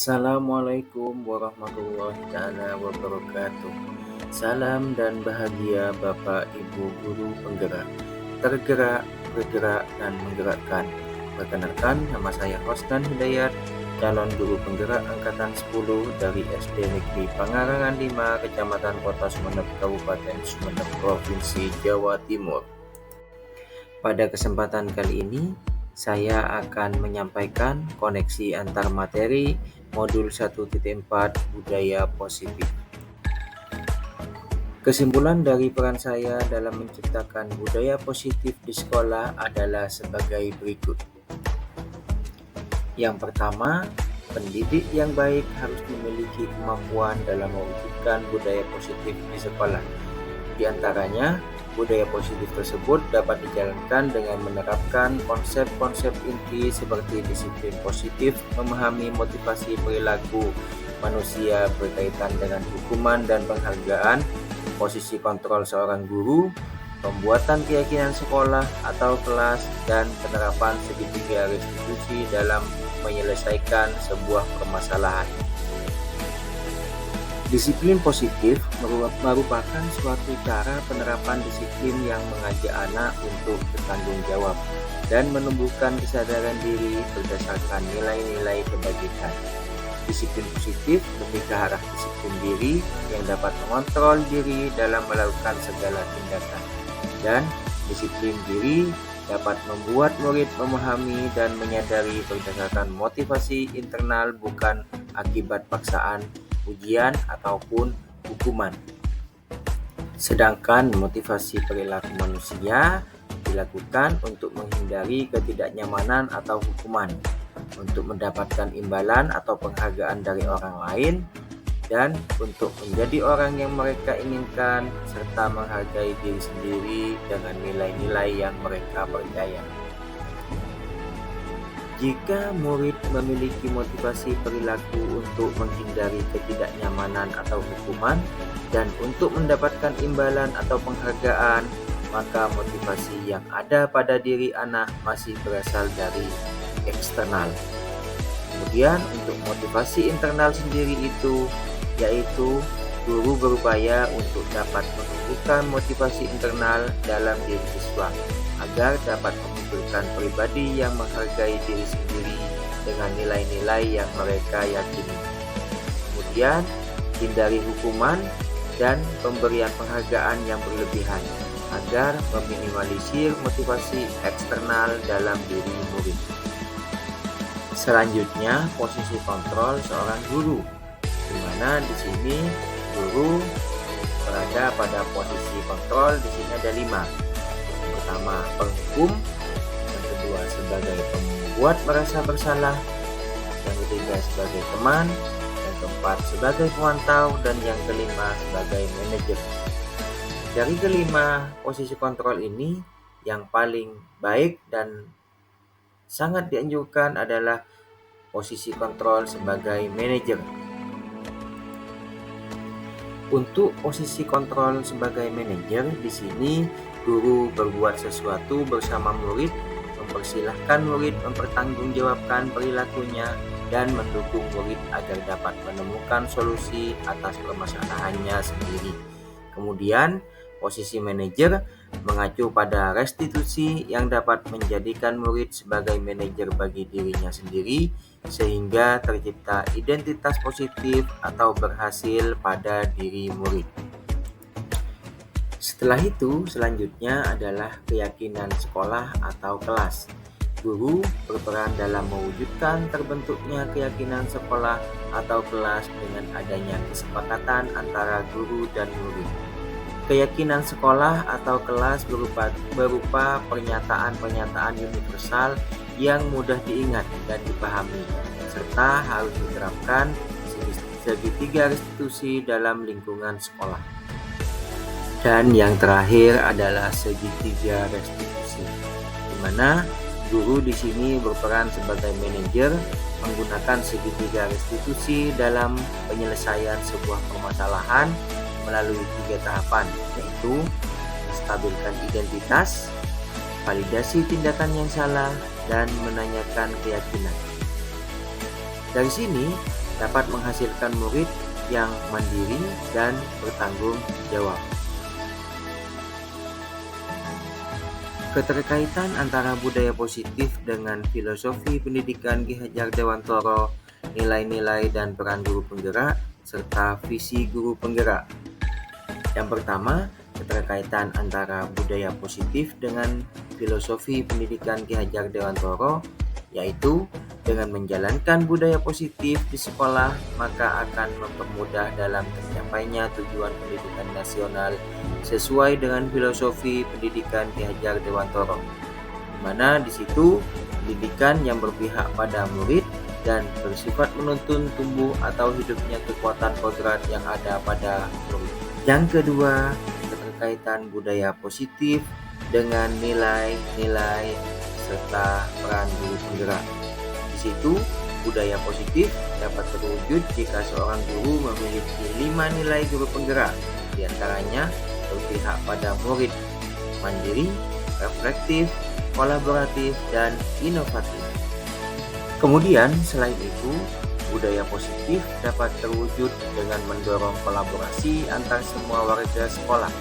Assalamualaikum warahmatullahi taala wabarakatuh. Salam dan bahagia Bapak Ibu guru penggerak, tergerak, bergerak dan menggerakkan. Perkenalkan, nama saya Hosnan Hidayat, calon guru penggerak angkatan 10 dari SD Negeri Pangarangan 5, Kecamatan Kota Sumeneb, Kabupaten Sumeneb, Provinsi Jawa Timur. Pada kesempatan kali ini, saya akan menyampaikan koneksi antar materi modul 1.4 budaya positif. Kesimpulan dari peran saya dalam menciptakan budaya positif di sekolah adalah sebagai berikut. Yang pertama, pendidik yang baik harus memiliki kemampuan dalam mewujudkan budaya positif di sekolah. Di antaranya, budaya positif tersebut dapat dijalankan dengan menerapkan konsep-konsep inti seperti disiplin positif, memahami motivasi perilaku manusia berkaitan dengan hukuman dan penghargaan, posisi kontrol seorang guru, pembuatan keyakinan sekolah atau kelas, dan penerapan segitiga restitusi dalam menyelesaikan sebuah permasalahan. Disiplin positif merupakan suatu cara penerapan disiplin yang mengajak anak untuk bertanggung jawab dan menumbuhkan kesadaran diri berdasarkan nilai-nilai kebajikan. Disiplin positif lebih ke arah disiplin diri yang dapat mengontrol diri dalam melakukan segala tindakan. Dan disiplin diri dapat membuat murid memahami dan menyadari berdasarkan motivasi internal bukan akibat paksaan, ujian, ataupun hukuman. Sedangkan motivasi perilaku manusia dilakukan untuk menghindari ketidaknyamanan atau hukuman, untuk mendapatkan imbalan atau penghargaan dari orang lain, dan untuk menjadi orang yang mereka inginkan, serta menghargai diri sendiri dengan nilai-nilai yang mereka percaya. Jika murid memiliki motivasi perilaku untuk menghindari ketidaknyamanan atau hukuman dan untuk mendapatkan imbalan atau penghargaan, maka motivasi yang ada pada diri anak masih berasal dari eksternal. Kemudian untuk motivasi internal sendiri itu, yaitu guru berupaya untuk dapat menumbuhkan motivasi internal dalam diri siswa agar dapat memunculkan pribadi yang menghargai diri sendiri dengan nilai-nilai yang mereka yakini. Kemudian, hindari hukuman dan pemberian penghargaan yang berlebihan agar meminimalisir motivasi eksternal dalam diri murid. Selanjutnya, posisi kontrol seorang guru, di mana di sini guru berada pada posisi kontrol. Di sini ada 5. Pertama, penghukum, yang kedua sebagai pembuat merasa bersalah, yang ketiga sebagai teman, yang keempat sebagai pemantau, dan yang kelima sebagai manajer. Dari kelima posisi kontrol ini, yang paling baik dan sangat dianjurkan adalah posisi kontrol sebagai manajer. Untuk posisi kontrol sebagai manajer, di sini guru berbuat sesuatu bersama murid, mempersilahkan murid mempertanggungjawabkan perilakunya, dan mendukung murid agar dapat menemukan solusi atas permasalahannya sendiri. Kemudian, posisi manajer mengacu pada restitusi yang dapat menjadikan murid sebagai manajer bagi dirinya sendiri, sehingga tercipta identitas positif atau berhasil pada diri murid. Setelah itu, selanjutnya adalah keyakinan sekolah atau kelas. Guru berperan dalam mewujudkan terbentuknya keyakinan sekolah atau kelas dengan adanya kesepakatan antara guru dan murid. Keyakinan sekolah atau kelas berupa pernyataan-pernyataan universal yang mudah diingat dan dipahami, serta harus diterapkan segitiga restitusi dalam lingkungan sekolah. Dan yang terakhir adalah segitiga restitusi, di mana guru di sini berperan sebagai manajer menggunakan segitiga restitusi dalam penyelesaian sebuah permasalahan melalui 3 tahapan, yaitu menstabilkan identitas, validasi tindakan yang salah, dan menanyakan keyakinan. Dari sini, dapat menghasilkan murid yang mandiri dan bertanggung jawab. Keterkaitan antara budaya positif dengan filosofi pendidikan Ki Hajar Dewantoro, nilai-nilai dan peran guru penggerak, serta visi guru penggerak. Yang pertama, keterkaitan antara budaya positif dengan filosofi pendidikan Ki Hajar Dewantoro, yaitu dengan menjalankan budaya positif di sekolah, maka akan mempermudah dalam tercapainya tujuan pendidikan nasional sesuai dengan filosofi pendidikan Ki Hajar Dewantoro, di mana di situ pendidikan yang berpihak pada murid dan bersifat menuntun tumbuh atau hidupnya kekuatan kodrat yang ada pada murid. Yang kedua, keterkaitan budaya positif dengan nilai-nilai serta peran guru penggerak. Di situ, budaya positif dapat terwujud jika seorang guru memiliki 5 nilai guru penggerak, di antaranya berpihak pada murid, mandiri, reflektif, kolaboratif, dan inovatif. Kemudian, selain itu, budaya positif dapat terwujud dengan mendorong kolaborasi antar semua warga sekolah,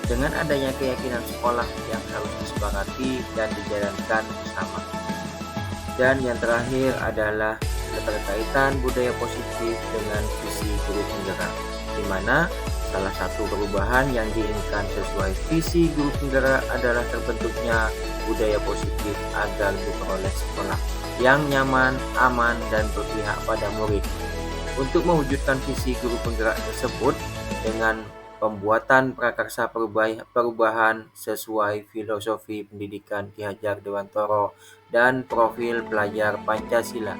dengan adanya keyakinan sekolah yang harus disepakati dan dijalankan bersama. Dan yang terakhir adalah keterkaitan budaya positif dengan visi guru penggerak, di mana salah satu perubahan yang diinginkan sesuai visi guru penggerak adalah terbentuknya budaya positif agar diperoleh sekolah yang nyaman, aman, dan berpihak pada murid. Untuk mewujudkan visi guru penggerak tersebut dengan pembuatan prakarsa perubahan sesuai filosofi pendidikan Ki Hajar Dewantoro dan profil pelajar Pancasila.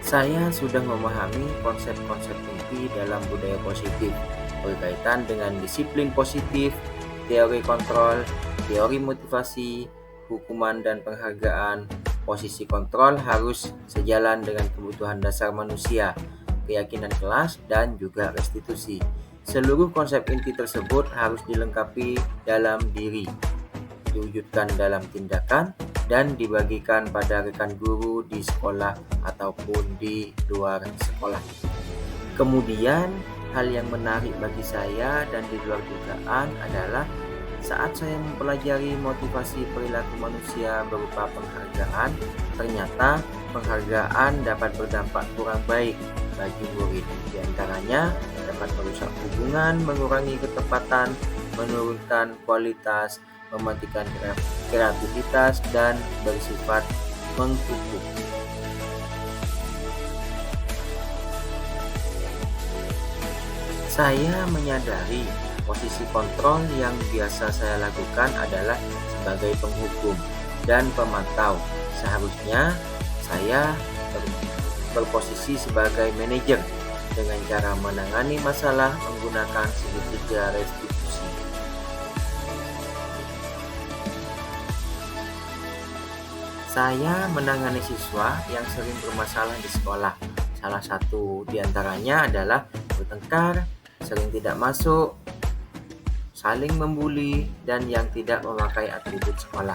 Saya sudah memahami konsep-konsep inti dalam budaya positif berkaitan dengan disiplin positif, teori kontrol, teori motivasi, hukuman dan penghargaan. Posisi kontrol harus sejalan dengan kebutuhan dasar manusia, keyakinan kelas, dan juga restitusi. Seluruh konsep inti tersebut harus dilengkapi dalam diri, diwujudkan dalam tindakan, dan dibagikan pada rekan guru di sekolah ataupun di luar sekolah. Kemudian, hal yang menarik bagi saya dan di luar dugaan adalah saat saya mempelajari motivasi perilaku manusia berupa penghargaan, ternyata penghargaan dapat berdampak kurang baik bagi murid. Di antaranya dapat merusak hubungan, mengurangi ketepatan, menurunkan kualitas, mematikan kreativitas, dan bersifat mengkukuk. Saya menyadari posisi kontrol yang biasa saya lakukan adalah sebagai penghukum dan pemantau. Seharusnya saya berposisi sebagai manajer dengan cara menangani masalah menggunakan segitiga restitusi. Saya menangani siswa yang sering bermasalah di sekolah. Salah satu di antaranya adalah bertengkar, sering tidak masuk, saling membuli, dan yang tidak memakai atribut sekolah.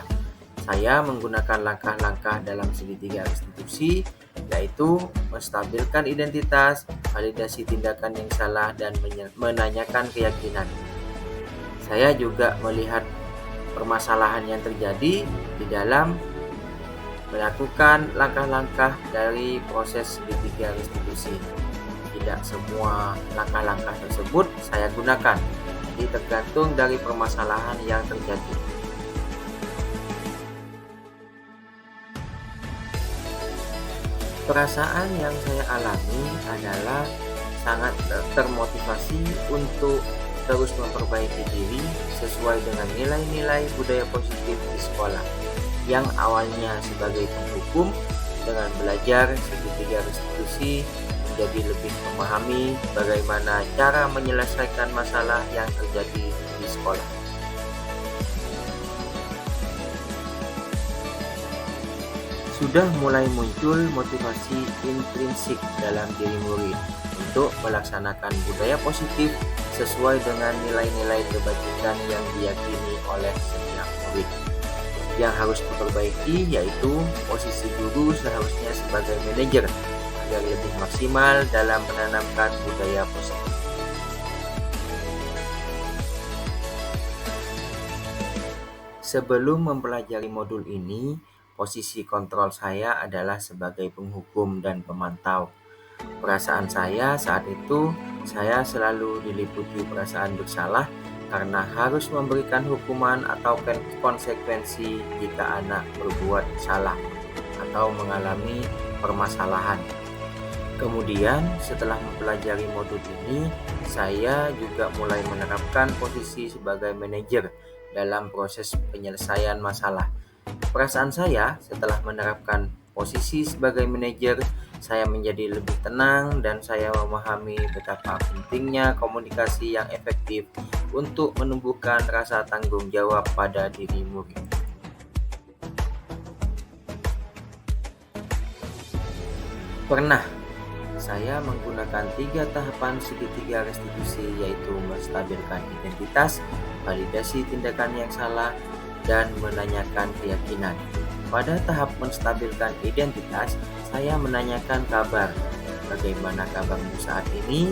Saya menggunakan langkah-langkah dalam segitiga restitusi, yaitu menstabilkan identitas, validasi tindakan yang salah, dan menanyakan keyakinan. Saya juga melihat permasalahan yang terjadi di dalam melakukan langkah-langkah dari proses segitiga restitusi. Tidak semua langkah-langkah tersebut saya gunakan, jadi tergantung dari permasalahan yang terjadi. Perasaan yang saya alami adalah sangat termotivasi untuk terus memperbaiki diri sesuai dengan nilai-nilai budaya positif di sekolah. Yang awalnya sebagai penghukum, dengan belajar segitiga restitusi menjadi lebih memahami bagaimana cara menyelesaikan masalah yang terjadi di sekolah. sudah mulai muncul motivasi intrinsik dalam diri murid untuk melaksanakan budaya positif sesuai dengan nilai-nilai kebajikan yang diyakini oleh setiap murid. Yang harus diperbaiki yaitu posisi guru seharusnya sebagai manajer agar lebih maksimal dalam menanamkan budaya positif. Sebelum mempelajari modul ini, posisi kontrol saya adalah sebagai penghukum dan pemantau. Perasaan saya saat itu, saya selalu diliputi perasaan bersalah karena harus memberikan hukuman atau konsekuensi jika anak berbuat salah atau mengalami permasalahan. Kemudian, setelah mempelajari modul ini, saya juga mulai menerapkan posisi sebagai manajer dalam proses penyelesaian masalah. Perasaan saya setelah menerapkan posisi sebagai manajer, saya menjadi lebih tenang dan saya memahami betapa pentingnya komunikasi yang efektif untuk menumbuhkan rasa tanggung jawab pada diri murid. Pernah saya menggunakan 3 tahapan segitiga restitusi, yaitu menstabilkan identitas, validasi tindakan yang salah, dan menanyakan keyakinan. Pada tahap menstabilkan identitas, saya menanyakan kabar. Bagaimana kabarmu saat ini?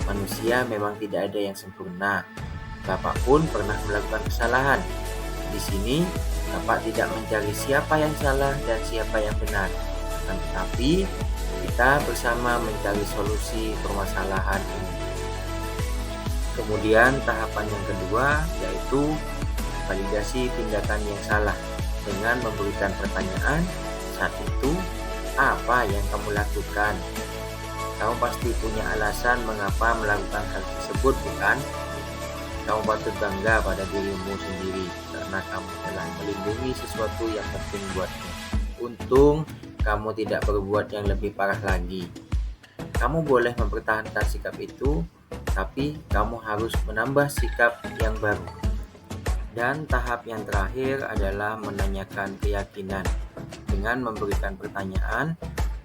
Manusia memang tidak ada yang sempurna. Bapak pun pernah melakukan kesalahan. Di sini, Bapak tidak mencari siapa yang salah dan siapa yang benar. Tetapi, kita bersama mencari solusi permasalahan ini. Kemudian tahapan yang kedua yaitu validasi tindakan yang salah dengan memberikan pertanyaan, saat itu apa yang kamu lakukan? Kamu pasti punya alasan mengapa melakukan hal tersebut, bukan? Kamu patut bangga pada dirimu sendiri karena kamu telah melindungi sesuatu yang penting buatmu. Untung kamu tidak berbuat yang lebih parah lagi. Kamu boleh mempertahankan sikap itu, tapi kamu harus menambah sikap yang baru. Dan tahap yang terakhir adalah menanyakan keyakinan. Dengan memberikan pertanyaan,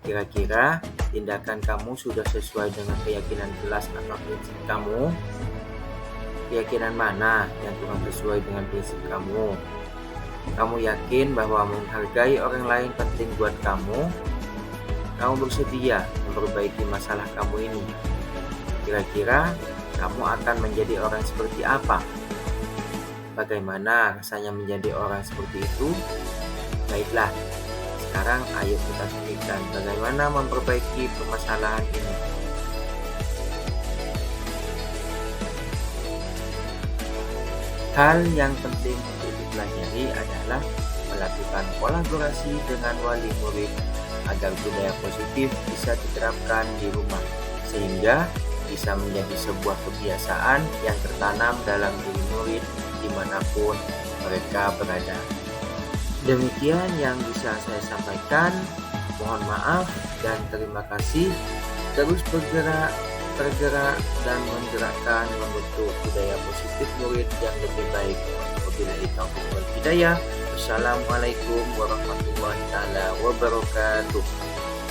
kira-kira tindakan kamu sudah sesuai dengan keyakinan jelas atau prinsip kamu? Keyakinan mana yang kurang sesuai dengan prinsip kamu? Kamu yakin bahwa menghargai orang lain penting buat kamu? Kamu bersedia memperbaiki masalah kamu ini? Kira-kira kamu akan menjadi orang seperti apa? Bagaimana rasanya menjadi orang seperti itu? Baiklah, sekarang ayo kita pikirkan bagaimana memperbaiki permasalahan ini. Hal yang penting untuk dipelajari adalah melakukan kolaborasi dengan wali murid agar budaya positif bisa diterapkan di rumah, sehingga bisa menjadi sebuah kebiasaan yang tertanam dalam diri murid dimanapun mereka berada. Demikian yang bisa saya sampaikan. Mohon maaf dan terima kasih. Terus tergerak dan menggerakkan membentuk budaya positif murid yang lebih baik. Wabillahi taufiq wal hidayah. Wassalamualaikum warahmatullahi wabarakatuh.